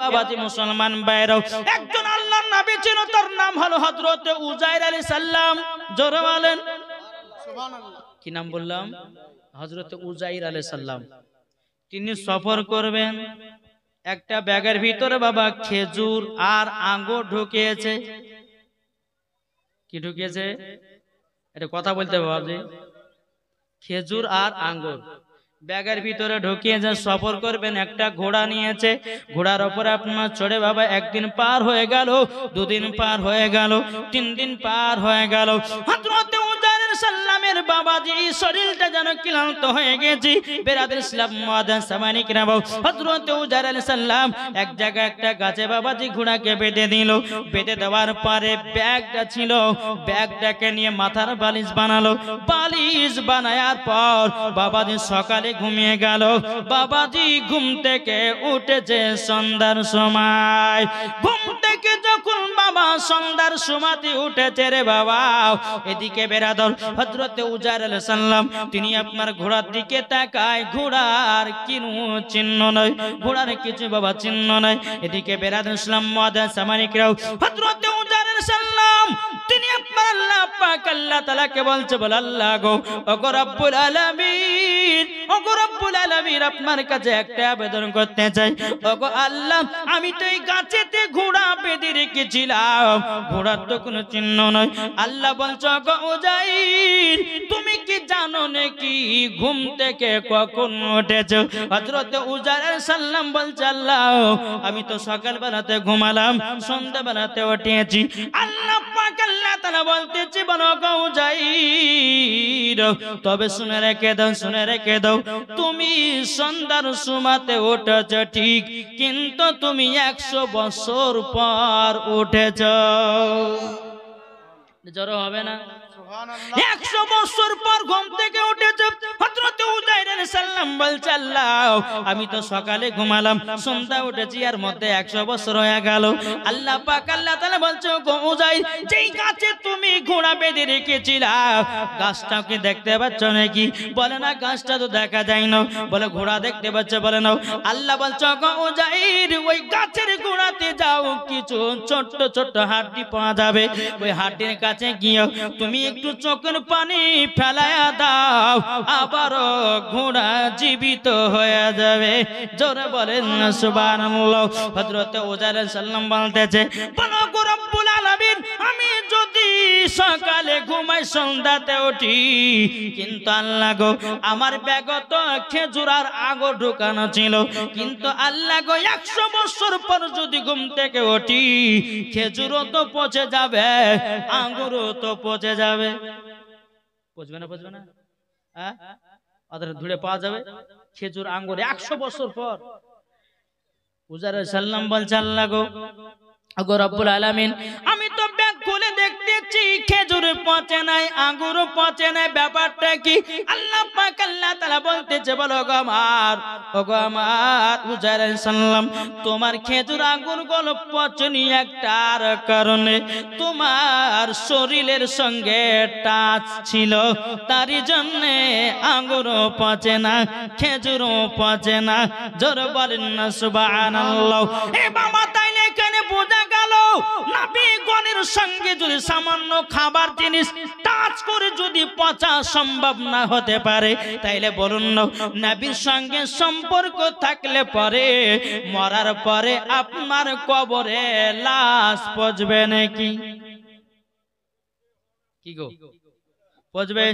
বাবাজি মুসলমান ভাইরাও, একজন আল্লাহর নবী ছিল, তার নাম হলো হযরত উজাইর আলাইহিস সালাম। জোরে বলেন সুবহানাল্লাহ। কি নাম বললাম? হযরত উজাইর আলাইহিস সালাম। তিনি সফর করবেন, একটা ব্যাগের ভিতরে বাবা খেজুর আর আঙ্গুর ঢুকিয়েছে। কি ঢুকিয়েছে? এটা কথা বলতে হবে বাবাজি। খেজুর আর আঙ্গুর ব্যাগের ভিতরে ঢুকিয়ে যে সফর করবেন, একটা ঘোড়া নিয়েছে। ঘোড়ার উপরে আপনার চড়ে বাবা একদিন পার হয়ে গেল, দুদিন পার হয়ে গেল, 3 দিন পার হয়ে গেল। হযরত উজাইর সাল্লামের বাবাজি শরীরটা যেন ক্লান্ত হয়ে গেছে। বেরাদের ইসলাম মুআদ্দান সামানি কিরাম, হযরত উজাইর আলাইহিস সালাম এক জায়গায় একটা গাছে বাবাজি ঘোড়াকে বেঁধে দিল। বেঁধে দেওয়ার পরে ব্যাগটা ছিল, ব্যাগটাকে নিয়ে মাথার বালিশ বানালো। বালিশ বানায়ার পর বাবাজি সকালে ঘুমিয়ে গেল। বাবাজি ঘুম থেকে উঠেছে সন্ধ্যার সময়। ঘুম থেকে যখন বাবা সন্ধ্যার সময়তে উঠেছে রে বাবা, এদিকে বেরাদর হযরত উজাইর আলাইহিস সালাম তিনি আপনার ঘোড়ার দিকে তাকায়, ঘোড়ার কোনো চিহ্ন নাই, ঘোড়ার কিছু বাবা চিহ্ন নাই। এদিকে বেরাদর ইসলাম মুআদ্দান সামানিকরাও, হযরত উজাইর আলাইহিস সালাম তিনি আপনার আল্লাহ পাক আল্লাহ তাআলাকে বলছে, বল আল্লাহ গো, ওগো রব্বুল আলামিন, ওগো রব্বুল আলামিন, আপনার কাছে একটা আবেদন করতে চাই। ওগো আল্লাহ, আমি তো এই গাছেতে ঘোড়া বেঁধে রেখেছিলাম, ঘোড়ার তো কোনো চিহ্ন নয়। আল্লাহ বলছে, ওগো উজাইর, তুমি কি জানো নাকি ঘুম থেকে কখন উঠেছো? হযরত উজাইর আলাইহিস সালাম বলছে, আল্লাহ, আমি তো সকাল বেলাতে ঘুমালাম, সন্ধ্যা বেলাতে উঠেছি। আল্লাহ পাক আল্লাহ তাআলা বলতেছে, বলো গো উজাইর, তবে শুনে রেখে দাও, শুনে রেখে দাও, তুমি সন্ধ্যার সময়তে উঠেছো ঠিক, কিন্তু তুমি 100 বছর পর উঠেছো। জোরে হবে না? 100 বছর পর ঘুম থেকে উঠেছে। হযরত উজাইর আলাইহিস সালাম বলছে, আল্লাহ, আমি তো সকালে ঘুমালাম, সন্ধ্যা উঠেছি, আর মধ্যে 100 বছর হয়ে গেল। আল্লাহ পাক আল্লাহ তাআলা বলছে, গো উজাইর, যেই গাছে তুমি ঘোড়া বেঁধে রেখেছিলা, গাছটা কি দেখতে পাচ্ছ নাকি? বলে না, গাছটা তো দেখা যায় না। বলে ঘোড়া দেখতে পাচ্ছ? বলে না। আল্লাহ বলছে, গো উজাইর, ওই গাছের গোড়াতে যাও, কিছু ছোট্ট ছোট্ট হাড্ডি পাওয়া যাবে। ওই হাড্ডির কাছে গিয়ে তুমি একটু চোখের পানি ফেলায়া দাও, আবারও ঘোড়া জীবিত হয়ে যাবে। জোরে বলেন না সুবহানাল্লাহ। হযরত উজাইর আলাইহিস সালাম বলতেছে, বলো গো রব্বুল আলামিন, আমি যদি সকালে ঘুমাই সন্ধ্যাতে উঠি, কিন্তু আল্লাহ গো, আমার ব্যাগে তো খেজুর আর আঙ্গুর ঢুকানো ছিল, কিন্তু আল্লাহ গো, 100 বছর পর যদি ঘুম থেকে উঠি, খেজুরও তো পচে যাবে, আঙ্গুরও তো পচে যাবে। পচবে না? পচবে না? হ্যাঁ, ওদের ধুড়ে পাওয়া যাবে খেজুর আঙ্গুর 100 বছর পর। উজাইর আলাইহিস সালাম বলছে, আল্লাহ গো, ওগো রব্বুল আলামিন, আমি তো ব্যাগ খুলে দেখতেছি খেজুর পচে নাই, আঙ্গুর পচে নাই, ব্যাপারটা কি? আল্লাহ পাক আল্লাহ তাআলা বলতেছে, বলো গো আমার, ওগো আমার উজাইর আলাইহিস সালাম, তোমার খেজুর আঙ্গুর গুলো পচনি একটার কারণে, তোমার শরীরের সঙ্গে টাচ ছিল, তারই জন্য আঙ্গুরও পচে না, খেজুরও পচে না। জোরে বলেন না সুবহানাল্লাহ। এ বাবা, তাইলে এখানে বোঝা গেল, নবীগণের সঙ্গে যদি সামান্য খাবার জিনিস টাচ করে যদি পচা সম্ভব না হতে পারে, তাইলে বলুন না, নবীর সঙ্গে সম্পর্ক থাকলে পরে মরার পরে আপনার কবরে লাশ পচবে নাকি? কি গো, পচবে?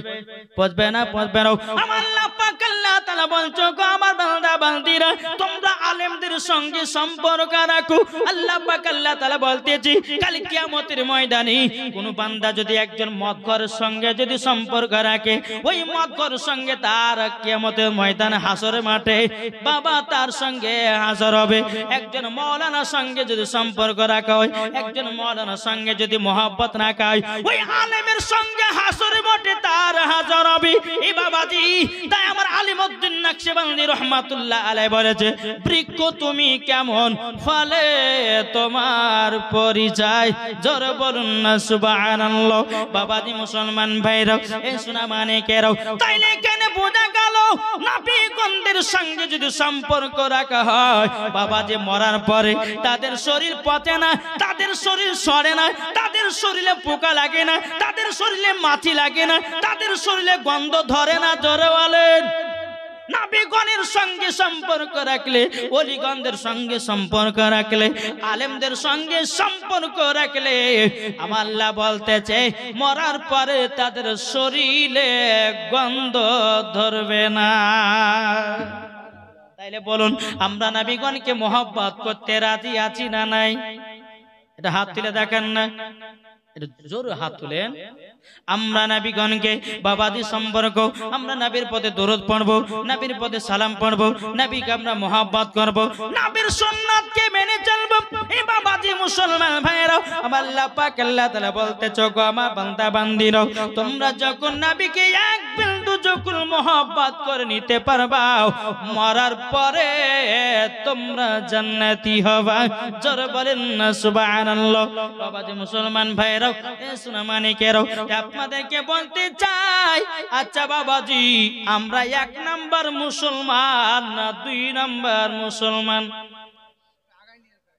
পচবে না? পচবে না। আমার আল্লাহ পাক আল্লাহ তাআলা বলছো, গো আমার বান্দা বান্দিরা, তোমরা আলেমদের সঙ্গে সম্পর্ক রাখো। আল্লাহ পাক আল্লাহ তাআলা বলতেছি, কাল কিয়ামতের ময়দানে কোন বান্দা যদি একজন মদখোরের সঙ্গে যদি সম্পর্ক রাখে, ওই মদখোরের সঙ্গে তার কিয়ামতের ময়দানে হাসরের মাঠে বাবা তার সঙ্গে হাসর হবে। একজন মাওলানার সঙ্গে যদি সম্পর্ক রাখা হয়, একজন মাওলানার সঙ্গে যদি মহব্বত রাখা হয়, ওই আলেমের সঙ্গে হাসরের মাঠে তার হাজার হবে। এই বাবাজি, তাই আমার আলিমউদ্দিন নকশবন্দি রহমাতুল্লাহ আলাইহি বলেছে, বৃক্ষ তুমি কেমন, ফলে তোমার পরিচয়। জোরে বলুন না সুবহানাল্লাহ। বাবাজি মুসলমান ভাইরা, এই সোনা মানিকেরাও, তাইলে কেন বোঝা গেল নবীগণদের সঙ্গে যদি সম্পর্ক রাখা হয়, বাবা যে মরার পরে তাদের শরীর পচে না, তাদের শরীর সরে না, তাদের শরীরে পোকা লাগে না, তাদের শরীরে মাছি লাগে না, তাদের শরীরে গন্ধ ধরে না। জোরে বলেন। নবীগণের সঙ্গে সম্পর্ক রাখলে, ওলিগণদের সঙ্গে সম্পর্ক রাখলে, আলেমদের সঙ্গে সম্পর্ক রাখলে, আমার আল্লাহ বলতেছে মরার পরে তাদের শরীরে গন্ধ ধরবে না। তাইলে বলুন, আমরা নবীগণকে মহব্বত করতে রাজি আছি না নাই? এটা হাত তুলে দেখেন না, এটা জোরে হাত তুলেন। আমরা নবীগণকে বাবাজি সম্পর্ক, আমরা নবীর পথে দরুদ পড়বো, নবীর পথে সালাম পড়বো, নবীকে আমরা মহব্বত করবো, নবীর সুন্নাতকে মেনে চলবো। এই বাবাজি মুসলমান ভাইরা, আমার আল্লাহ পাক আল্লাহ তাআলা বলতেছে, গো আমার বান্দা বান্দিরা, তোমরা যখন নবীকে এক বিন্দু যখন মহব্বত করে নিতে পারবা, মরার পরে তোমরা জান্নাতি হবা। জোরে বলেন না সুবহানাল্লাহ। বাবাজি মুসলমান ভাইরা, এ সোনা মানিকেরা, আপনাদেরকে বলতে চাই, আচ্ছা বাবাজি, আমরা 1 নাম্বার মুসলমান না 2 নাম্বার মুসলমান?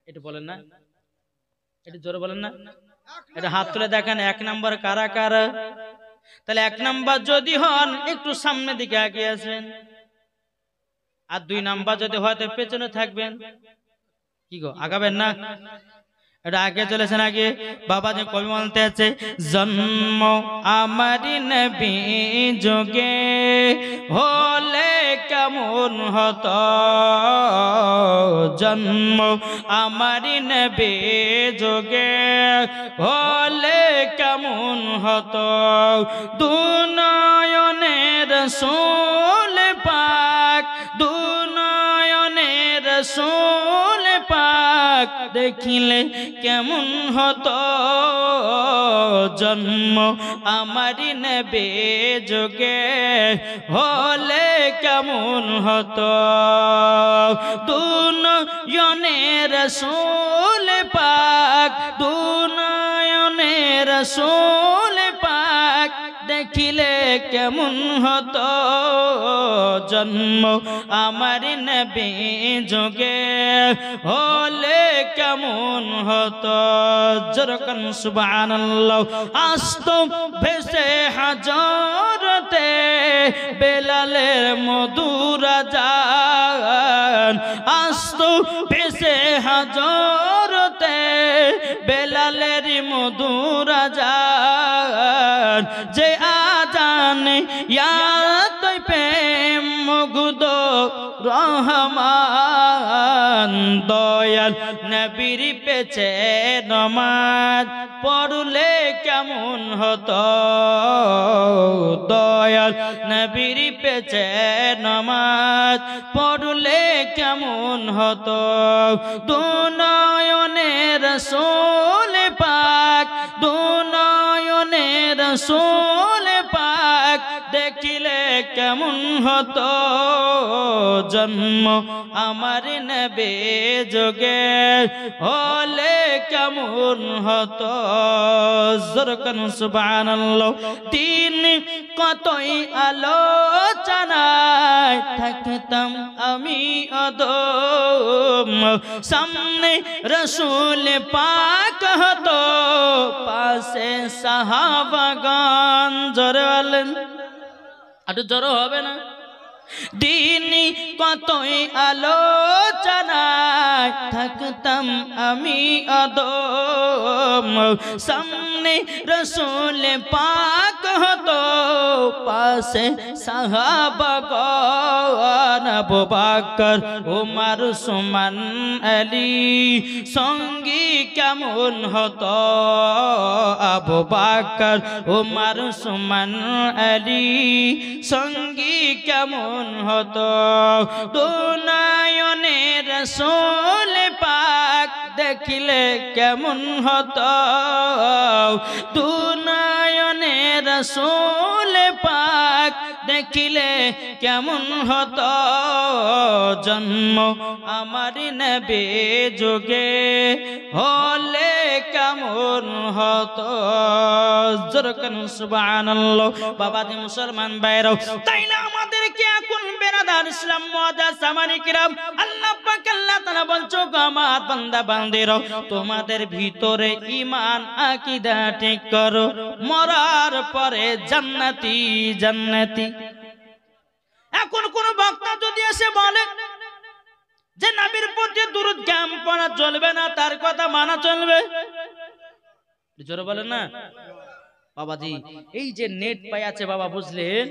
এটা বলেন না, এটা জোরে বলেন না, এটা হাত তুলে দেখেন 1 নাম্বার কারা কারা। তাহলে 1 নাম্বার যদি হন একটু সামনের দিকে এগিয়ে আসবেন, আর 2 নাম্বার যদি হয় তো পেছনে থাকবেন। কি গো, আগাবেন না? এটা আগে চলেছেন আগে। বাবা যে কবি বলতে আছে, জন্ম আমারি নবী যোগে হলে কেমন হতো, জন্ম আমারি নবী যোগে হলে কেমন হতো, দুনয়নের রাসূল পাক, দুনয়নের রাসূল পাক দেখিলে কেমন হতো, জন্ম আমারি নবী যোগে হলে কেমন হতো, দুনয়নের রাসূল পাক, দুনয়নের রাসূল পাক দেখিলে কেমন হতো, জন্ম আমারি নবী যোগে হলে কেমন হতো। জরকান সুবহানাল্লাহ। আস্ত ভেসে হাজরতে বেলালের মধুর আযান, আস্ত ভেসে হাজরতে বেলালের মধুর আযান, যে আযানে ইয়াত প্রেম মুগ্ধ রহমান, দয়াল নবীর পেছে নমাজ পড়লে কেমন হতো, দয়াল নবীর পেছে নমাজ পড়লে কেমন হতো, দুনয়নের রাসূল পাক, দুনয়নের রাসূল পাক দেখিলে কেমন হতো, জন্ম আমার নবী যোগে হলে কেমন হতো। জোরকান সুবহানাল্লাহ। দিন কতই আলোচনায় থাকতাম আমি অদম, সামনে রাসূল পাক হতো, পাশে সাহাবাগণ। জোরে বলেন, একটু জোরে হবে না? দিন কতই আলোচনায় থাকতাম আমি অদম, সামনে রাসূল পাক হতো, পাশে সাহাবাগণ। আবু বকর ওমর উসমান আলী সঙ্গী কেমন হতো, আবু বকর ওমর উসমান আলী সঙ্গী কেমন হতো, দুনয়নের রাসূল পাক দেখিলে কেমন হতো, দুনয়নের রাসূল পাক দেখিলে কেমন হতো, জন্ম আমার নবী যোগে হলে কেমন হতো। জোরকান সুবহানাল্লাহ। বাবাজি মুসলমান ভাইরা, তাই না আমাদের কি এখন বেরাদার ইসলাম মুআজ্জাজ সামানি কিরাম, আল্লাহ পাক আল্লাহ তাআলা বলছো গো আমার বান্দা বান্দিরা, তোমাদের ভিতরে ঈমান আকীদা ঠিক করো, মরার পরে জান্নাতি জান্নাতি। এখন কোন বক্তা যদি এসে বলে যে নবীর প্রতি দুরূদ কাম পড়া চলবে না, তার কথা মানা চলবে, জোরে বলেন না বাবাজি। এই যে নেট পাই আছে বাবা, বুঝলেন,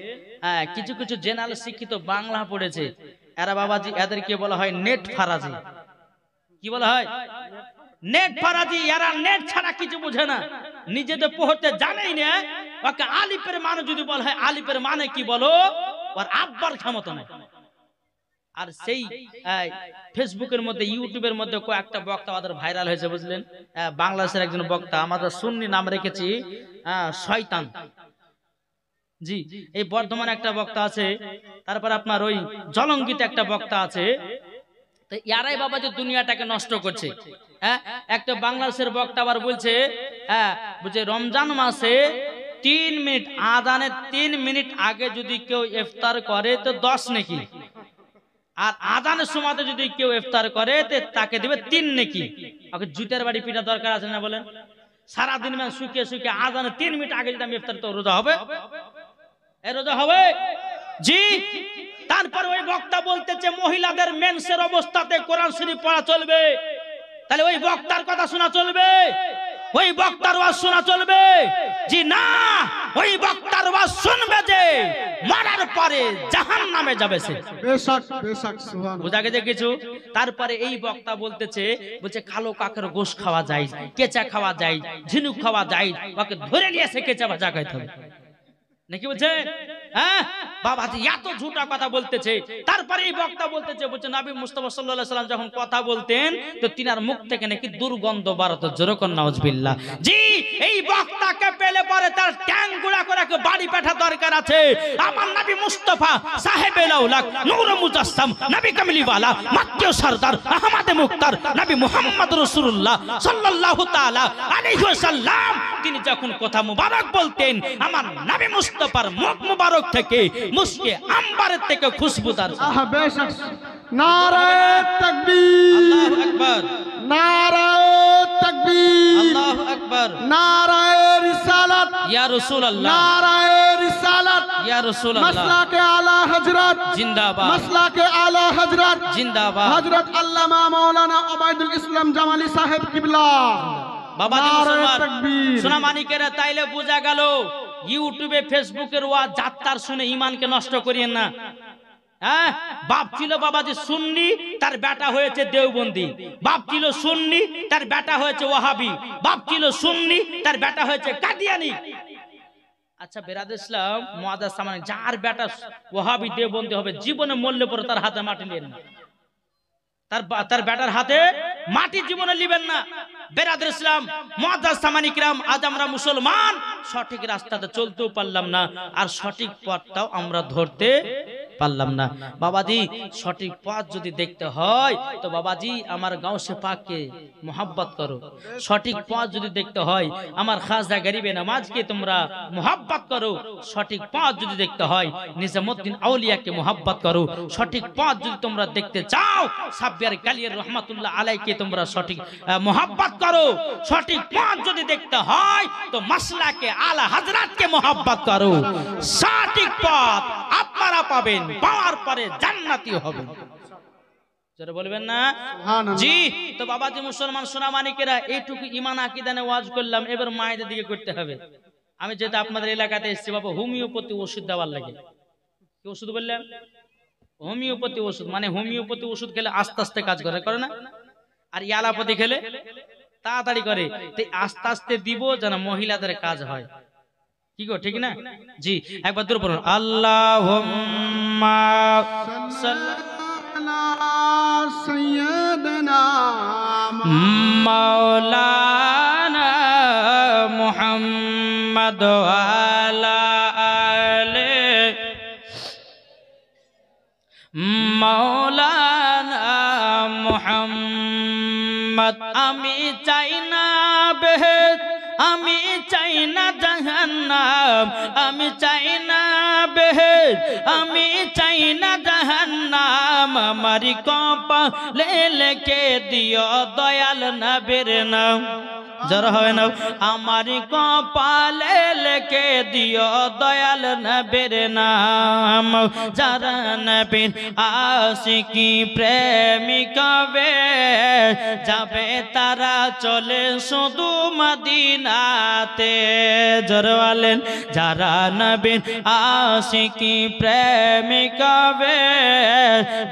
কিছু কিছু জেনারেল শিক্ষিত বাংলা পড়েছে, এরা বাবাজি এদেরকে বলা হয় নেট ফারাজি। কি বলা হয়? নেট ফারাজি। এরা নেট ছাড়া কিছু বুঝে না, নিজেদের পড়তে জানেই না। ওকে আলিফের মানে যদি বলা হয়, আলিফের মানে কি বলো, ওর আব্বার ক্ষমতা নাই। আর সেই ফেসবুকের মধ্যে ইউটিউবের মধ্যে কয়েকটা বক্তা আমাদের ভাইরাল হয়েছে, বুঝলেন। বাংলাদেশের একজন বক্তা, আমাদের সুন্নি নাম রেখেছি শয়তান। জি, এই বর্ধমানে একটা বক্তা আছে, তারপর আপনার ওই জলঙ্গিতে একটা বক্তা আছে। তো ইয়ারাই বাবা যে দুনিয়াটাকে নষ্ট করছে। একটা বাংলাদেশের বক্তা আবার বলছে, বুঝে রমজান মাসে 3 মিনিট আযানের 3 মিনিট আগে যদি কেউ ইফতার করে তো 10 নেকি, আর আযানের সময়তে যদি কেউ ইফতার করে তো তাকে দিবে 3 নেকি। ওকে জুতের বাড়ি পিটা দরকার আছে না বলেন? সারা দিন মানে শুকিয়ে শুকিয়ে আযানের 3 মিনিট আগে যদি আমি ইফতার, তো রোজা হবে? রোজা হবে? জি। তারপর ওই বক্তা বলতেছে মহিলাদের মেন্সের অবস্থাতে কোরআন শরীফ পড়া চলবে। তাহলে ওই বক্তার কথা শোনা চলবে? ওই বক্তার ওয়াজ শোনা চলবে? জি না, ওই বক্তার ওয়াজ শুনবে যে মরার পরে জাহান্নামে যাবে সে। বেশক বেশক, সুবহানাল্লাহ। বুঝা গেছে কিছু? তারপরে এই বক্তা বলতেছে, বলছে কালো কাকের গোশ খাওয়া যায়, কেঁচা খাওয়া যায়, ঝিনুক খাওয়া যায়, ওকে ধরে নিয়ে এসে কেঁচা ভাজা খাইতে হবে নাকি বলছে? বাবা এত ঝুটা কথা বলতেছে। তারপরে এই বক্তা বলতেছে, বলছে নবী মুস্তাফা সাল্লাল্লাহু আলাইহি সাল্লাম যখন কথা বলতেন তো তিনার মুখ থেকে নাকি দুর্গন্ধ বারত। জোরকন নাউজুবিল্লাহ। জি, এই বক্তাকে পেলে পরে তার ট্যাং গুড়া করে বাড়ি পাঠা দরকার আছে। আমার নবী মুস্তাফা সাহেবে লাউলাক নূরে মুজাসসাম নবী কামলিওয়ালা মাত্য সরদার আহমদে মুখতার নবী মুহাম্মদ রাসূলুল্লাহ সাল্লাল্লাহু তাআলা আলাইহি ওয়াসাল্লাম তিনি যখন কথা মুবারক বলতেন, আমার নবী মুস্তাফার মুখ মুবারক থেকে মুস্কে আম্বারের থেকে খুশবুদার। বেশক। নারায়ে তাকবীর, আল্লাহু আকবার, নারায়ে তাকবীর, আল্লাহু আকবার, নারায়ে রিসালাত, ইয়া রাসূলুল্লাহ, নারায়ে রিসালাত, ইয়া রাসূলুল্লাহ, মাসলাকে আলা হযরত জিন্দাবাদ, মাসলাকে আলা হযরত জিন্দাবাদ, হযরত আল্লামা মাওলানা ওবায়দুল ইসলাম জামালি সাহেব কিবলা। বাবাজি মুসলমান সোনা মানিকেরা, তাইলে বোঝা গেল ইউটিউবে ফেসবুকের ওয়াজ যাত্রার শুনে ঈমানকে নষ্ট করিয়েন না। বাপ ছিল বাবাজি সুন্নি, তার বেটা হয়েছে দেওবন্দি। বাপ ছিল সুন্নি, তার বেটা হয়েছে ওয়াহাবি। বাপ ছিল সুন্নি, তার বেটা হয়েছে কাদিয়ানি। আচ্ছা বেরাদ ইসলাম মুআজ্জাজ সামানি, যার বেটা ওয়াহাবি দেওবন্দি হবে, জীবনে মরলে পরে তার হাতে মাটি নেন না, তার বেটার হাতে মাটি জীবনে লিবেন না। বেরাদ ইসলাম মুআজ্জাজ সামানি কিরাম, আজ আমরা মুসলমান সঠিক রাস্তাতে চলতেও পারলাম না, আর সঠিক পথটাও আমরা ধরতে পারলাম না। বাবাজি সঠিক পথ যদি দেখতে হয় তো বাবাজি আমার গাউসে পাককে মোহাব্বত করো। সঠিক পথ যদি দেখতে হয় আমার খাজা গরিবে নামাজকে তোমরা মোহাব্বত করো। সঠিক পথ যদি দেখতে হয় নিজামউদ্দিন আউলিয়াকে মোহাব্বত করো। সঠিক পথ যদি তোমরা দেখতে চাও সাব্বির কালিয়ার রহমাতুল্লাহ আলাইকে তোমরা সঠিক মোহাব্বত করো। সঠিক পথ যদি দেখতে হয় তো মাসলাকে আলা হযরতকে মোহাব্বত করো। সঠিক পথ আপনারা পাবেন, পাওয়ার পরে জান্নাতি হবেন। যারা বলবেন না জি। তো বাবাজি মুসলমান সোনা মানিকেরা, এইটুকু ঈমান আকীদা নিয়ে ওয়াজ করলাম, এবার মায়েদের দিকে করতে হবে। আমি যেটা আপনাদের এলাকাতে এসেছি বাবা, হোমিওপ্যাথি ওষুধ দেওয়ার লাগে। কি ওষুধ বললাম? হোমিওপ্যাথি ওষুধ, মানে হোমিওপ্যাথি ওষুধ খেলে আস্তে আস্তে কাজ করে না, আর অ্যালোপ্যাথি খেলে তাড়াতাড়ি করে। তাই আস্তে আস্তে দিব যেন মহিলাদের কাজ হয়। কি গো ঠিক না? জি, একবার দূর পড়ুন, আল্লাহুম্মা সাইয়্যিদানা মাওলানা মুহাম্মদ আলা আলে মাওলানা মুহাম্মদ। আমি চাই না বেহেশত আমি চাই না জাহান্নাম, আমি চাই না বেহেশত, আমি চাই না জাহান্নাম, আমারি কপালে লিখে দিও দয়াল নবীর নাম। জোর হয় না, আমারি কপালে লিখে দিও দয়াল নবীর নাম। যারা নবীর আশিকি প্রেমিক হবে, যাবে তারা চলে শুধু মদিনাতে। জোর বলেন, যারা নবীর আশিকি প্রেমিক হবে,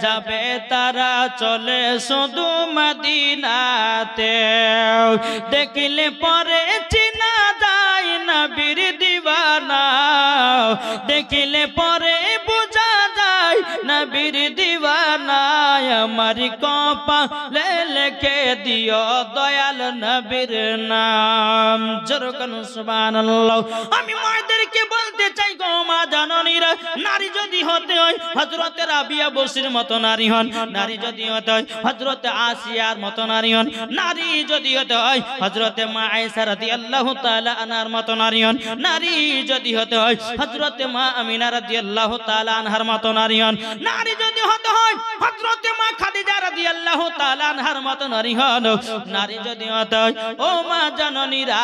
যাবে তারা চলে শুধু মদিনাতে। দেখিলে পরে চিনা যায় নবীর দিওয়ানা, দেখিলে পরে বুঝা যায় নবীর দিওয়ানা। আমার কপালে লিখে দিও দয়াল নবীর নাম। জোরকান সুবহানাল্লাহ। আমি মায়েদেরকে বলতে চাই গো মা জননীরা, নারী যদি হতে হয় হযরতে রাবিয়া বসির মতো নারী হন, নারী যদি হতে হয় হযরতে আসিয়ার মতো নারী হন, নারী যদি হতে হয় হযরতে মা আয়েশা রাদিয়াল্লাহু তাআলা আনহার মতো নারী হন, নারী যদি হতে হয় হযরতে মা আমিনা রাদিয়াল্লাহু তাআলা আনহার মতো নারী হন, নারী যদি হতে হয় হযরতে মা খাদিজা রাদিয়াল্লাহু তাআলা আনহার মতো নারী হন, নারী যদি হতে হয় ও মা জননীরা,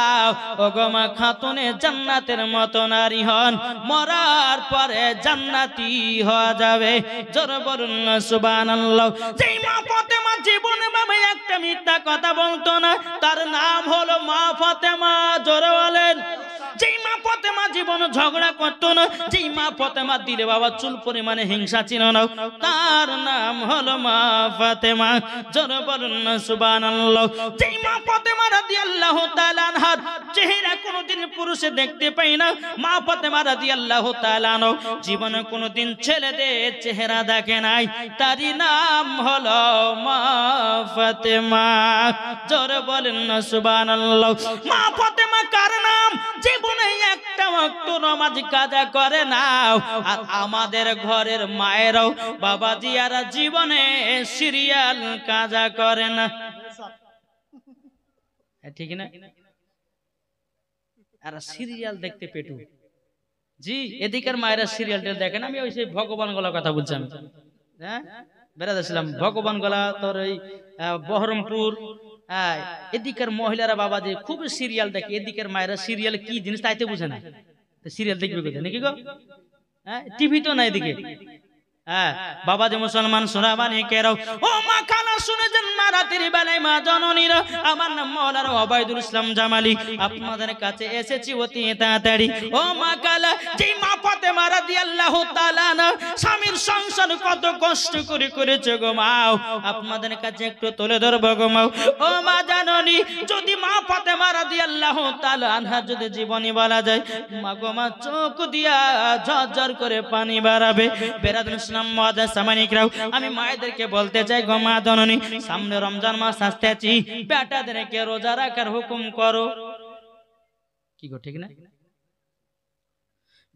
ও গো মা খাতুনে জান্নাতের মতো নারী হন, মরার পরে জান্নাতি হয়ে যাবে। জোর বলুন না সুবহানাল্লাহ। যেই মা ফাতেমা জীবনে বাবা একটা মিথ্যা কথা বলতো না, তার নাম হলো মা ফাতেমা। জোরে বলেন। যেই মা ফাতেমা জীবন ঝগড়া করতো না, যেই মা ফাতেমা দিলে বাবা চুল পরিমাণে হিংসা ছিল না, তার নাম হলো মা ফাতেমা। জোরে বলুন না সুবহানাল্লাহ। যেই মা ফাতেমা রাদিয়াল্লাহু তাআলা আনহার চেহারা কোনোদিন পুরুষে দেখতে পাই না, মা ফাতেমা রাদিয়াল্লাহু তাআলা আনহা জীবনে কোনোদিন ছেলেদের চেহারা দেখে নাই, তারই নাম হলো মা ফাতেমা। জোরে বলেন না সুবহানাল্লাহ। মা ফাতেমা কার নাম? জীবনে একটা ওয়াক্ত নামাজ কাজা করে না। আর আমাদের ঘরের মায়েরাও বাবাজিয়ারা জীবনে সিরিয়াল কাজা করে না, ঠিক না? আর সিরিয়াল দেখতে পেটু। জি, এদিকের মায়েরা সিরিয়াল দেখেন। আমি ওই সেই ভগবান গলা কথা বলছিলাম, হ্যাঁ বেড়াতেছিলাম ভগবান গলা, তোর ওই বহরমপুর। এদিকের মহিলারা বাবাজি খুব সিরিয়াল দেখে, এদিকের মায়েরা সিরিয়াল কি জিনিস তাইতে বুঝে না। সিরিয়াল দেখবে কোথায় নাকি গো? হ্যাঁ, টিভি তো নাই এদিকে। হ্যাঁ বাবাজি মুসলমান সোনাবানি কেরাও, ও মা খালা শুনে যান, মা রাতের বেলায় মা জননীরা, আমার নাম মাওলানা ওবায়দুল ইসলাম জামালি, আপনাদের কাছে এসেছি অতি তাড়াতাড়ি। ও মা খালা, যেই মা ফাতেমা রাদিয়াল্লাহু তাআলা আনহা স্বামীর সংসার কত কষ্ট করে করেছে গো মা, আপনাদের কাছে একটু তুলে ধরবো গো মা। ও মা জননী, যদি মা ফাতেমা রাদিয়াল্লাহু তাআলা আনহা যদি জীবনী বলা যায়, মা গো মা চোখ দিয়া ঝরঝর করে পানি বাড়াবে। বেরাদুল ইসলাম মুআদ্দাস সামানিকরাও, আমি মায়েদেরকে বলতে চাই গো মা জননী, সামনে রমজান মাস আসতেছি, বেটাদেরকে রোজা রাখার হুকুম করো। কি গো ঠিক না?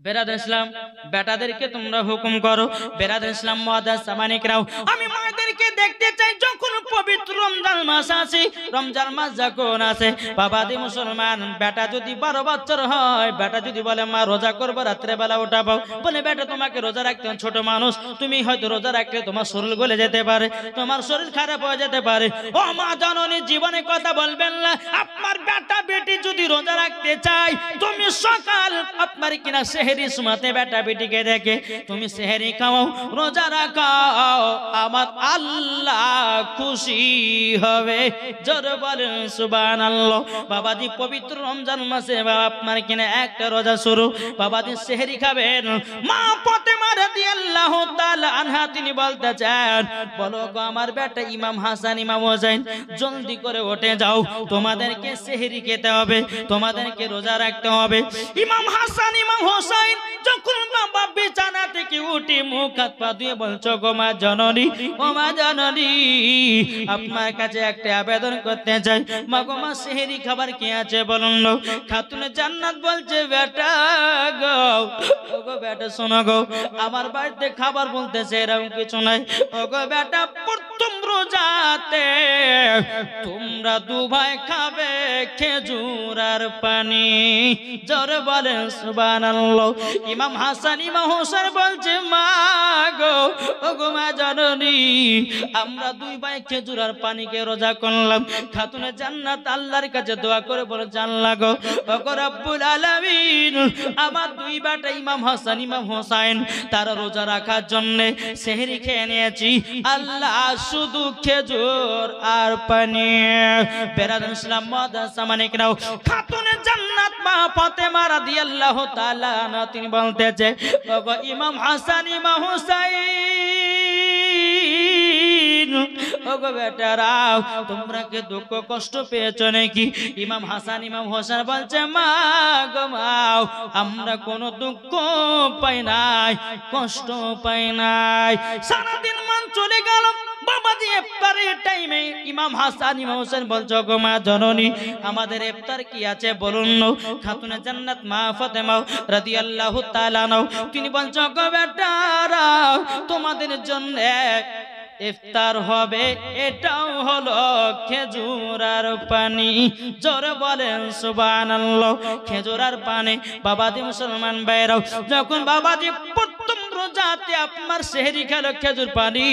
বেরাদুল ইসলাম বেটাদেরকে তোমরা হুকুম করো। বেরাদুল ইসলাম মুআদ্দাস সামানিকরাও, আমি মায়েদেরকে দেখতে চাই যখন পবিত্র রমজান মাস আসে, রমজান মাস যখন আসে বাবাদি মুসলমান, বেটা যদি 12 বছর হয়, বেটা যদি বলে মা রোজা করবো, রাত্রে বেলা উঠাবো, বলে বেটা তোমাকে রোজা রাখতে, ছোট মানুষ তুমি হয়তো রোজা রাখলে তোমার শরীর গলে যেতে পারে, তোমার শরীর খারাপ হয়ে যেতে পারে। ও মা জননী, জীবনে কথা বলবেন না। আপনার বেটা বেটি যদি রোজা রাখতে চাই, তুমি সকাল আপনার কিনা সেহরি সুমাতে বেটা বেটিকে দেখে তুমি সেহরি খাও, রোজা রাখাও, আমার আল্লাহ খুশি হবে। জোরে বলেন সুবহানাল্লাহ। বাবাজি পবিত্র রমজান মাসে বাবা আপনার কিনা একটা রোজা শুরু, বাবাজি সেহরি খাবেন। মা ফাতেমা রাদিয়াল্লাহু তাআলা আনহা তিনি বলতে চান, বলো গো আমার বেটা ইমাম হাসান ইমাম হোসেন, জলদি করে উঠে যাও, তোমাদেরকে সেহরি খেতে হবে, তোমাদেরকে রোজা রাখতে হবে। ইমাম হাসান ইমাম হোসেন যখন বাবা বিছানা থেকে উঠে মুখ হাত পা ধুয়ে বলছো গো মা জননী, ও মা জননী, আপনার কাছে একটা আবেদন করতে চাই, মা গো মা সেহরি খাবার কি আছে বলুন। খাতুনে জান্নাত বলছে, বেটা গো, ও গো বেটা শোনো গো, আমার বাড়িতে খাবার বলতেছে এরকম কিছু নাই। ও গো বেটা, প্রথম রোজাতে তোমরা দু ভাই খাবে খেজুর আর পানি। জোরে বলেন সুবহানাল্লাহ। ইমাম হাসান ইমাম হোসেন বলছে মা গো, ও গো মা জননী, আমরা দুই ভাই খেজুর আর পানিকে রোজা করলাম। খাতুনে জান্নাত আল্লাহর কাছে দোয়া করে বলে, আল্লাহ গো, ও গো রব্বুল আলামিন, আমার দুই বেটা ইমাম হাসান ইমাম হোসেন তারা রোজা রাখার জন্য সেহরি খেয়ে নিয়েছি, আল্লাহ শুধু খেজুর আর পানি। বেরাদুল ইসলাম মাদ্রাসা মানিকরাও, খাতুনে জান্নাত মা ফাতেমা রাদিয়াল্লাহু তাআলা আনহা তিনি বলতেছে, ও গো ইমাম হাসান ইমাম হোসেন, ও গো বেটারা, তোমরা কি দুঃখ কষ্ট পেয়েছো নাকি? ইমাম হাসান ইমাম হোসেন বলছে মা গো মা, আমরা কোনো দুঃখ পাই নাই, কষ্ট পাই নাই। সারাদিন মান চলে গেল, বাবাজি ইফতারের টাইমে ইমাম হাসান ইমাম হোসেন বলছো গো মা জননী, আমাদের ইফতার কি আছে বলুন না। খাতুনে জান্নাত মা ফাতেমা রাদিয়াল্লাহু তাআলা আনহা তিনি বলছো গো বেটারা, তোমাদের জন্য ইফতার হবে, এটাও হলো খেজুর আর পানি। জোরে বলেন সুবহানাল্লাহ। খেজুর আর পানি। বাবাজি মুসলমান ভাইরাও, যখন বাবাজি প্রথম রোজাতে আপনার সেহরি খেলো খেজুর পানি,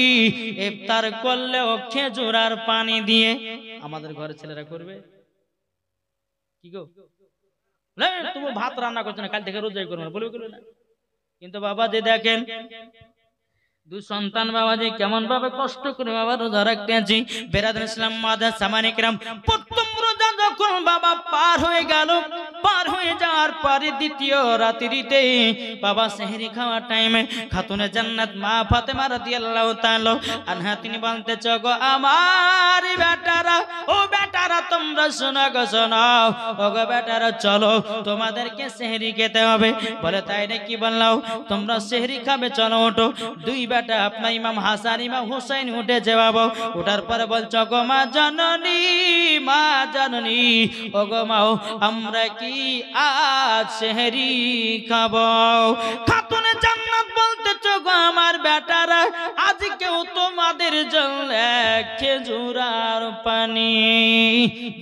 ইফতার করলেও খেজুর আর পানি দিয়ে। আমাদের ঘরে ছেলেরা করবে কি গো? তুমি ভাত রান্না করছো না, কাল থেকে রোজাই করবে না, বলবে না। কিন্তু বাবাজি দেখেন দুই সন্তান বাবাজি কেমন ভাবে কষ্ট করে বাবা রোজা রাখতেছি। বেরাদুল ইসলাম মাদ্রাসা মানিকরাম, প্রথম রোজা যখন বাবা পার হয়ে গেল, পার হয়ে যাওয়ার পরে দ্বিতীয় রাত্রিতে বাবা সেহরি খাওয়ার টাইমে খাতুনে জান্নাত মা ফাতেমা রাদিয়াল্লাহু তাআলা আনহা তিনি বলতেছ গো আমার বেটারা, ও বেটারা তোমরা শোনো গো শোনো, ও গো বেটারা চলো তোমাদেরকে সেহরি খেতে হবে। বলে তাই নাকি? বললাম তোমরা সেহরি খাবে, চলো ওঠো। দুই বেটা আপনার ইমাম হাসান ইমাম হোসেন উঠেছে বাবা। ওঠার পরে বলছো গো মা জননী, মা জননী, ও গো মা, আমরা কি আজ সেহরি খাবো? খাতুনে জান্নাত বলতেছো গো আমার বেটারা, আজকেও তোমাদের জন্য খেজুর আর পানি।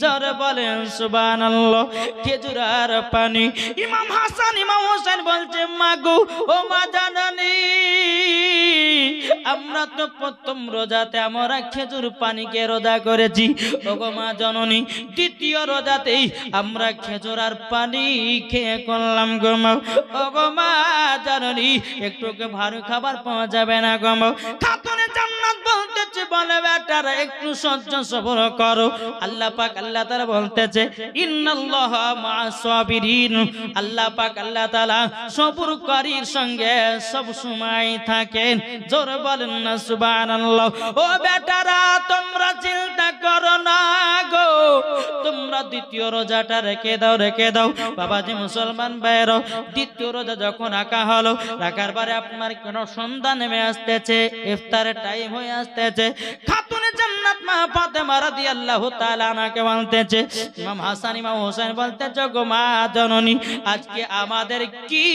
জোরে বলেন সুবহানাল্লাহ। খেজুর আর পানি। ইমাম হাসান ইমাম হোসেন বলছে মা গো, ও মা জননী, আমরা তো প্রথম রোজাতে আমরা খেজুর পানিকে রোজা করেছি, ও গো মা জননী, দ্বিতীয় রোজাতেই আমরা খেজুর আর পানি খেয়ে করলাম গো মা। ও গো মা জননী, একটু ভারী খাবার পাওয়া যাবে না গো মা? খাতুনে জান্নাত বলতেছে, বলে বেটারা একটু সহ্য সবর করো। আল্লাহ পাক আল্লাহ তাআলা বলতেছে ইন্নাল্লাহা মা'আস সাবিরিন, আল্লাহ পাক আল্লাহ তাআলা সবরকারীর সঙ্গে সব সময় থাকেন। জোরে বলেন না সুবহানাল্লাহ। ও বেটারা তোমরা চিন্তা করো না গো, তোমরা দ্বিতীয় রোজাটা রেখে দাও, রেখে দাও। বাবাজি মুসলমান ভাইরা, দ্বিতীয় রোজা যখন রাখা হলো, রাখার পরে আপনার কোন সন্ধ্যা নেমে আসতেছে, ইফতারের টাইম হয়ে আসতেছে। খাতুনে জান্নাত মা ফাতেমা রাদিয়াল্লাহু তাআলা আনহাকে বলতেছে, ইমাম হাসান ইমাম হোসেন বলতেছে গো মা জননী, আজকে আমাদের কি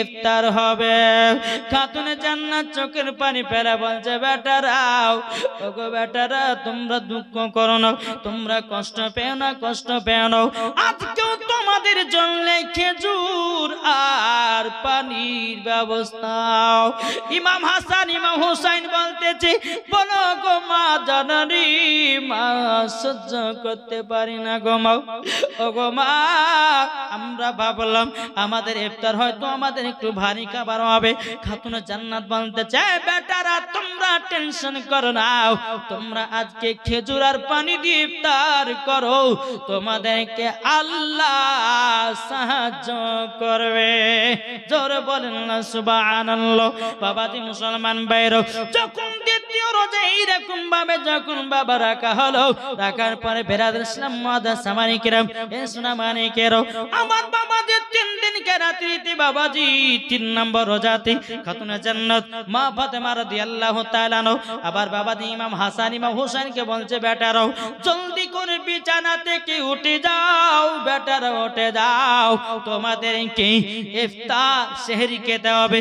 ইফতার হবে? খাতুনে জান্নাত চোখের পানি ফেলে বলছে বেটারাও, ও গো বেটারা তোমরা দুঃখ করো না, তোমরা কষ্ট পেও না, কষ্ট পেও না, আজকেও তোমাদের জন্য খেজুর আর পানির ব্যবস্থা। ইমাম হাসান ইমাম হোসেন বলতেছে, বলো গো মা জননী, মা সহ্য করতে পারি না গো মা। ও গো মা, আমরা ভাবলাম আমাদের ইফতার হয়তো আমাদের একটু ভারী খাবার হবে। খাতুনে জান্নাত বলতেছে বেটারা তোমরা টেনশন করো না, তোমরা আজকে খেজুর আর পানি দিয়ে ইফতার করো, তোমাদেরকে আল্লাহ সাহায্য করবে। জোরে বলেন না সুবহানাল্লাহ। বাবাজি মুসলমান ভাইরা, যখন দ্বিতীয় রোজা এইরকম ভাবে যখন বাবা রাখা হলো, রাখার পরে বেরাদুল ইসলাম মাদ্রাসা মানিকরাম, এ সোনা মানিকেরো, আমার বাবাজি 3 দিনকে রাত্রিতে বাবাজি 3 নম্বর রোজাতে খাতুনে জান্নাত মা ফাতেমা রাদিয়াল্লাহু তাআলা আনহা আবার বাবাজি ইমাম হাসান ইমাম হোসেনকে বলছে বেটারাও জলদি করে বিছানা থেকে উঠে যাও, বেটারা উঠে যাও, তোমাদেরকে ইফতার সেহরি খেতে হবে।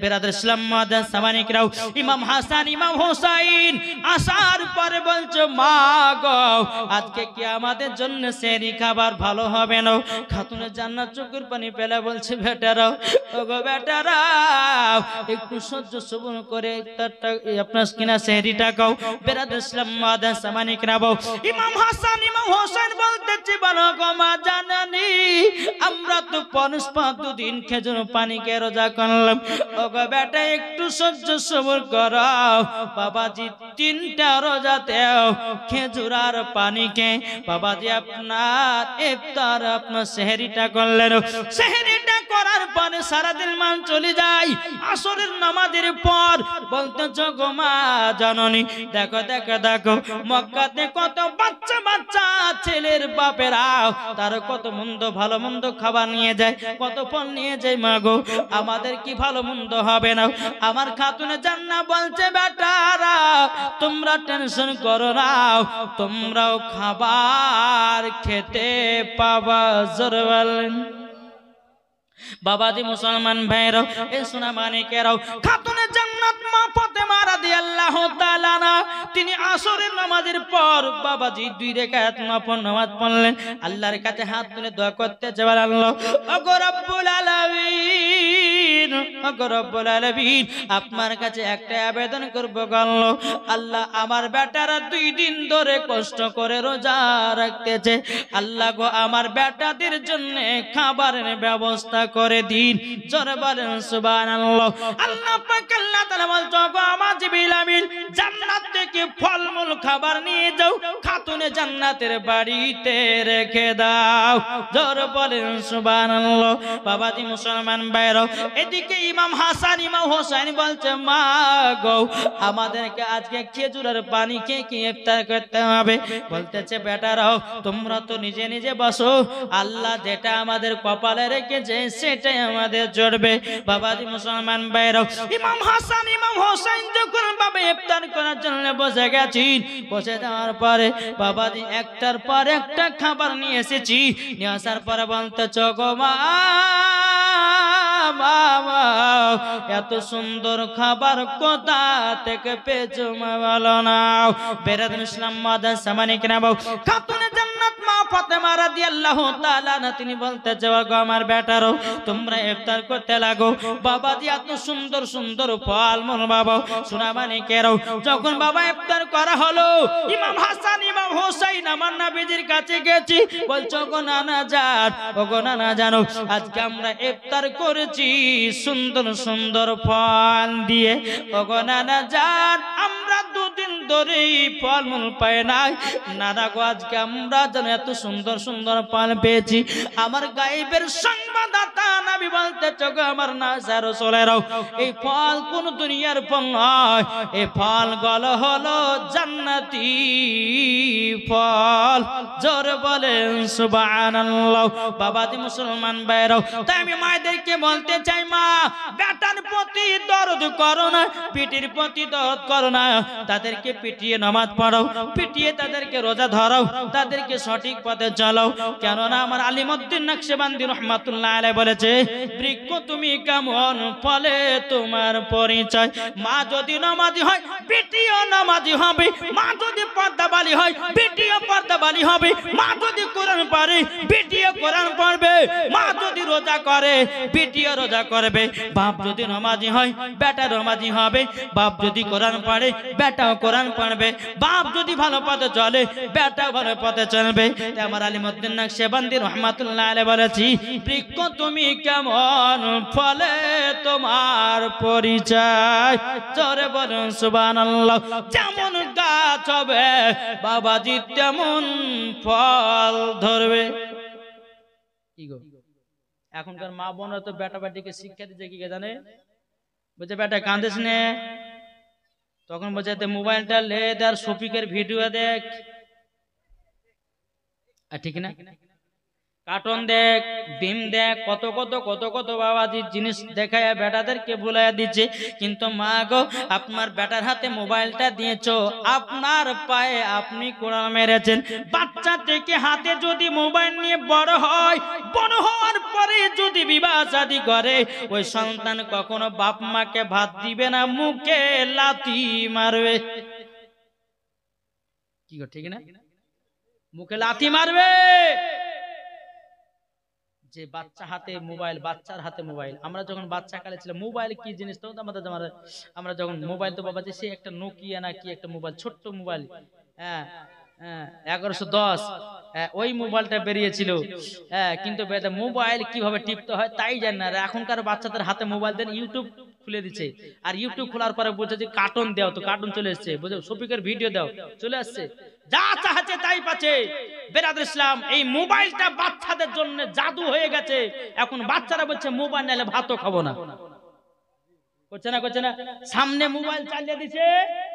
বেরাদুল ইসলাম মাদ্রাসা মানিকরাও, ইমাম হাসান হাসান ইমাম হোসাইন আসার পরে বলছে মা গো আজকে কি আমাদের জন্য সেহরি খাবার ভালো হবে না? খাতুনে জান্নাত চোখের পানি পেলে বলছে বেটারাও ওগো বেটারাও একটু সহ্য সবর করে আপনার কিনা সেহরিটা খাও। বেরাদর ইসলাম মাদান সামানিক রাবো ইমাম হাসান ইমাম হোসেন বলতেছে বলো গো মা জানানি আমরা তো 5 দিন খেজুর পানিকে রোজা করলাম। ওগো বেটা একটু সহ্য সবর করো। বাবাজি 3টা রোজাতেও খেজুর আর পানিকে বাবাজি আপনার ইফতার আপনার সেহরিটা করলেন। সেহরিটা করার পরে সারাদিন মান চলে যায়। আসরের নামাজের পর বলতে গো মা জাননি দেখো দেখো দেখো মক্কাতে কত বাচ্চা বাচ্চা ছেলের বাপেরা তার কত মন্দ ভালো মন্দ খাবার নিয়ে যায়, কত ফল নিয়ে যায়। মা গো আমাদের কি ভালো মন্দ হবে না? আমার খাতুনে জান্নাত বলছে বেটারা তোমরা টেনশন করো না, তোমরাও খাবার খেতে পাবা। জোরে বলেন বাবাজি মুসলমান ভাইরাও এ সোনা মানিকেরাও খাতুনে জান্নাত মা ফাতেমা রাদিয়াল্লাহু তাআলা না তিনি আসরের নামাজের পর বাবাজি 2 রাকাত নফল নামাজ পড়লেন। আল্লাহর কাছে হাত তুলে দোয়া করতে যাবেন আল্লাহ ওগো রব্বুল আলামিন ওগো রব্বুল আলামিন আপনার কাছে একটা আবেদন করব গো আল্লাহ আমার বেটারা 2 দিন ধরে কষ্ট করে রোজা রাখতেছে। আল্লাহ গো আমার বেটাদের জন্য খাবারের ব্যবস্থা করে দিন। জোরে বলেন সুবহানাল্লাহ। আল্লাহ পাক আল্লাহ তাআলা বলতো গো আমার জিবরিল আমিন জান্নাত থেকে ফলমূল খাবার নিয়ে যাও খাতুনে জান্নাতের বাড়িতে রেখে দাও। জোরে বলেন সুবহানাল্লাহ। বাবাজি মুসলমান ভাইরা এদিকে ইমাম হাসান ইমাম হোসেন বলছে মা গো আমাদেরকে আজকে খেজুরের পানি খেয়ে কি ইফতার করতে হবে। বলতেছে বেটারাও তোমরা তো নিজে নিজে বসো, আল্লাহ যেটা আমাদের কপালে রেখেছে সেটাই আমাদের জড়বে। বাবাজি মুসলমান ভাইরাও ইমাম হাসান ইমাম হোসেন যখন বাবা ইফতার করার জন্য বসে গেছেন, বসে যাওয়ার পরে বাবাজি একটার পর একটা খাবার নিয়ে এসেছি। নিয়ে আসার পরে বলতেছ গো মা এত সুন্দর খাবার কোথা থেকে পেয়েছো মা বলো না। বেরাদুল ইসলাম মাদান সামানিক নাও খাতুনে জান্নাত মা ফাতেমা রাদিয়াল্লাহু তাআলা না তিনি বলতে যাওয়া গো আমার বেটারো তোমরা ইফতার করতে লাগো। বাবাজি এত সুন্দর সুন্দর ফল মন বাবা সোনা মানিকেরাও যখন বাবা ইফতার করা হলো ইমাম হাসান ইমাম হোসেন আমার নবীজির কাছে গেছি বলছো গো নানা জান ও গো নানা জানো আজকে আমরা ইফতার করেছি সুন্দর সুন্দর ফল দিয়ে। ও গো নানা জান আমরা 2 দিন ধরে ফলমূল পাই নাই। নানা গো আজকে আমরা যেন এত সুন্দর সুন্দর ফল পেয়েছি। আমার গায়েবের সংবাদদাতা নবী বলতে চোখ আমার নাজা রাসূলেরাও এই ফল কোন দুনিয়ার ফল নয়, এই ফল গল হলো জান্নাতি ফল। জোরে বলেন সুবহানাল্লাহ। বাবাজি মুসলমান ভাইরাও তাই আমি মায়েদেরকে বলতে চাই মা বেটার প্রতি দরদ করো না, পিটির প্রতি দরদ করো না। তাদেরকে পিটিয়ে নামাজ পড়াও, পিটিয়ে তাদেরকে রোজা ধরাও, তাদেরকে সঠিক পথে চালাও। কেননা আমার আলিমউদ্দিন নকশবন্দি রাহমাতুল্লাহ আলাইহি বলেছে বৃক্ষ তুমি কেমন ফলে তোমার পরিচয়। মা যদি নামাজি হয় পিটিও নামাজি হবে, মা যদি পর্দাবালি হয় পিটিও পর্দাবালি হবে, মা যদি কোরআন পড়ে পিটিও কোরআন পড়বে, মা যদি রোজা করে পিটিও রোজা করবে। বাপ যদি নামাজি হয় বেটা নামাজি হবে, বাপ যদি কোরআন পড়ে বেটাও কোরআন পড়বে, বাপ যদি ভালো পথে চলে বেটাও ভালো পথে চলবে। আমার আলিমউদ্দিন নকশবন্দি রাহমাতুল্লাহ আলাইহি বলেছি বৃক্ষ তুমি কেমন ফলে তোমার পরিচয়। জোরে বলুন সুবহানাল্লাহ। যেমন গাছ হবে বাবাজি তেমন ফল ধরবে। কি গো এখনকার মা বোনরা তো বেটা বেটিকে শিক্ষা দিচ্ছে কি জানে, বলছে বেটা কাঁদিস নে, তখন বলছে মোবাইলটা লে আর শফিকের ভিডিও দেখ, ঠিক না? কার্টুন দেখ, ভীম দেখ, কত কত কত কত বাবাজি জিনিস দেখায় বেটাদেরকে ভুলাইয়া দিচ্ছে। কিন্তু মা গো, আপনার বেটার হাতে মোবাইলটা দিয়েছো, আপনার পায়ে আপনি কোড়াল মেরেছেন। বাচ্চা থেকে হাতে যদি মোবাইল নিয়ে বড় হয়, বড় হওয়ার পরে যদি বিবাহ শাদী করে, ওই সন্তান কখনো বাপ মাকে ভাত দিবে না, মুখে লাথি মারবে। কি গো, ঠিক না? মুখে লাথি মারবে। যে বাচ্চা হাতে মোবাইল, বাচ্চার হাতে মোবাইল। আমরা যখন বাচ্চা কালে ছিলাম, মোবাইল কি জিনিস তো আমাদের, আমরা যখন মোবাইল, তো বাবা যে সে একটা নোকিয়া না কি একটা মোবাইল, ছোট্ট মোবাইল, হ্যাঁ 1110, ওই মোবাইলটা বেরিয়েছিল। কিন্তু মোবাইল কিভাবে টিপতে হয় তাই জানে না। এখনকার বাচ্চাদের হাতে মোবাইল দেন, ইউটিউব খুলে দিচ্ছে, আর ইউটিউব খোলার পরে বলছে যে কার্টুন দাও, তো কার্টুন চলে এসছে, বুঝো, শফিকের ভিডিও দাও, চলে আসছে, যা চাচ্ছে তাই পাচ্ছে। বেরাদর ইসলাম, এই মোবাইলটা বাচ্চাদের জন্য জাদু হয়ে গেছে। এখন বাচ্চারা বলছে মোবাইল নালে ভাতও খাবো না। করছে না, করছে না? সামনে মোবাইল চালিয়ে দিছে,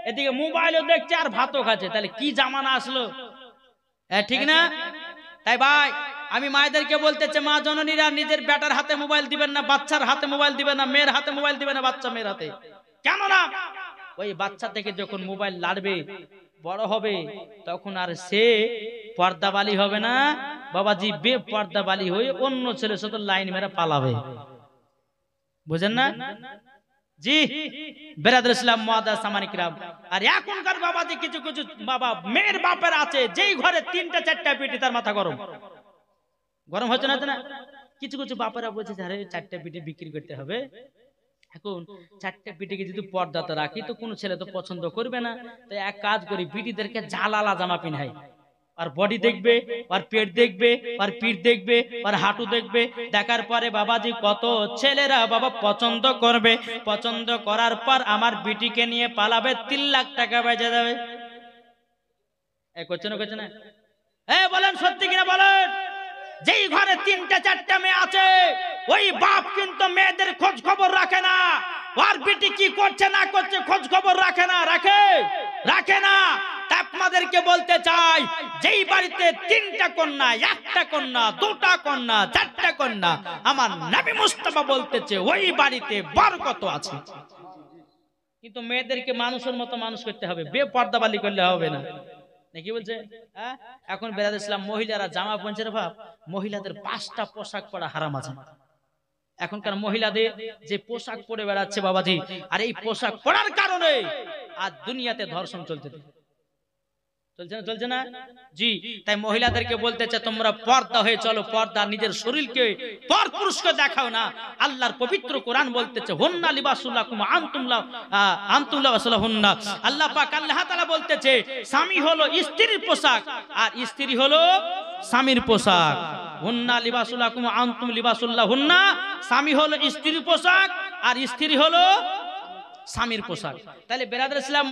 এদিকে মোবাইলও দেখছে আর ভাতও খাচ্ছে। তাহলে কি জামানা আসলো, ঠিক না? তাই ভাই, আমি মায়েদেরকে বলতে চাই, মা জননীরা নিজের বেটার হাতে মোবাইল দিবেন না, বাচ্চার হাতে মোবাইল দিবেন না, মেয়ের হাতে মোবাইল দিবেন না, বাচ্চা মেয়ের হাতে। কেন না? ওই বাচ্চা থেকে যখন মোবাইল লাড়বে, বড় হবে, তখন আর সে পর্দাবালি হবে না বাবাজি, বেপর্দাবালি হয়ে অন্য ছেলের সাথে লাইন মেরে পালাবে। বুঝেন না? জি বেরাদর ইসলাম মুআদ্দাস সামানিক রাম। আর এখনকার বাবাজি কিছু কিছু বাবা মেয়ের বাপের আছে, যেই ঘরে 3টা 4টা পিটি, তার মাথা গরম। গরম হচ্ছে না? কিছু কিছু বাপেরা বলছে, আরে 4টা পিটি বিক্রি করতে হবে। এখন 4টা পিটিকে যদি পর্দাতে রাখি, তো কোনো ছেলে তো পছন্দ করবে না। তো এক কাজ করি, পিটিদেরকে জালালা জামা পিনাই, আর বডি দেখবে, আর পেট দেখবে, আর পিঠ দেখবে, আর হাঁটু দেখবে। দেখার পরে বাবাজি কত ছেলেরা বাবা পছন্দ করবে। পছন্দ করার পর আমার বিটিকে নিয়ে পালাবে, 3 লাখ টাকা বেজে যাবে। করছে না, করছে না? বলেন সত্যি কিনা বলেন? যেই ঘরে 3টা 4টা মেয়ে আছে, ওই বাপ কিন্তু মেয়েদের খোঁজ খবর রাখে না। ওর বিটি কি করছে না করছে খোঁজ খবর রাখে না, রাখে না। আপনাদেরকে বলতে চাই, যেই বাড়িতে 3টা কন্যা, 1টা কন্যা, 2টা কন্যা, 4টা কন্যা, আমার নবী মুস্তাফা বলতেছে ওই বাড়িতে বরকত আছে। কিন্তু মেয়েদেরকে মানুষের মতো মানুষ করতে হবে, বেপর্দাবালি করলে হবে না। নাকি বলছে? এখন বেরাদর ইসলাম, মহিলারা জামা পরছে রে বাপ, মহিলাদের 5টা পোশাক পরা হারাম আছে। এখনকার মহিলাদের যে পোশাক পরে বেড়াচ্ছে বাবাজি, আর এই পোশাক পরার কারণে আজ দুনিয়াতে ধর্ষণ চলছে না? জি, তাই মহিলাদেরকে বলতে চাই, তোমরা পর্দা হয়ে চলো। পর্দা, নিজের শরীরকে পর পুরুষকে দেখাও না। আল্লাহর পবিত্র কোরআন বলতেছে, হুন্না লিবাসুল লাকুম আনতুম লিবাসুলহুন্না। আল্লাহ পাক, আল্লাহ তাআলা বলতেছে, স্বামী হলো স্ত্রীর পোশাক, আর স্ত্রী হলো স্বামীর পোশাক। হুন্না লিবাসুল লাকুম আনতুম লিবাসুল্লাহুন্না, স্বামী হলো স্ত্রীর পোশাক, আর স্ত্রী হলো স্বামীর পোশাক। তাহলে বেরাদর ইসলাম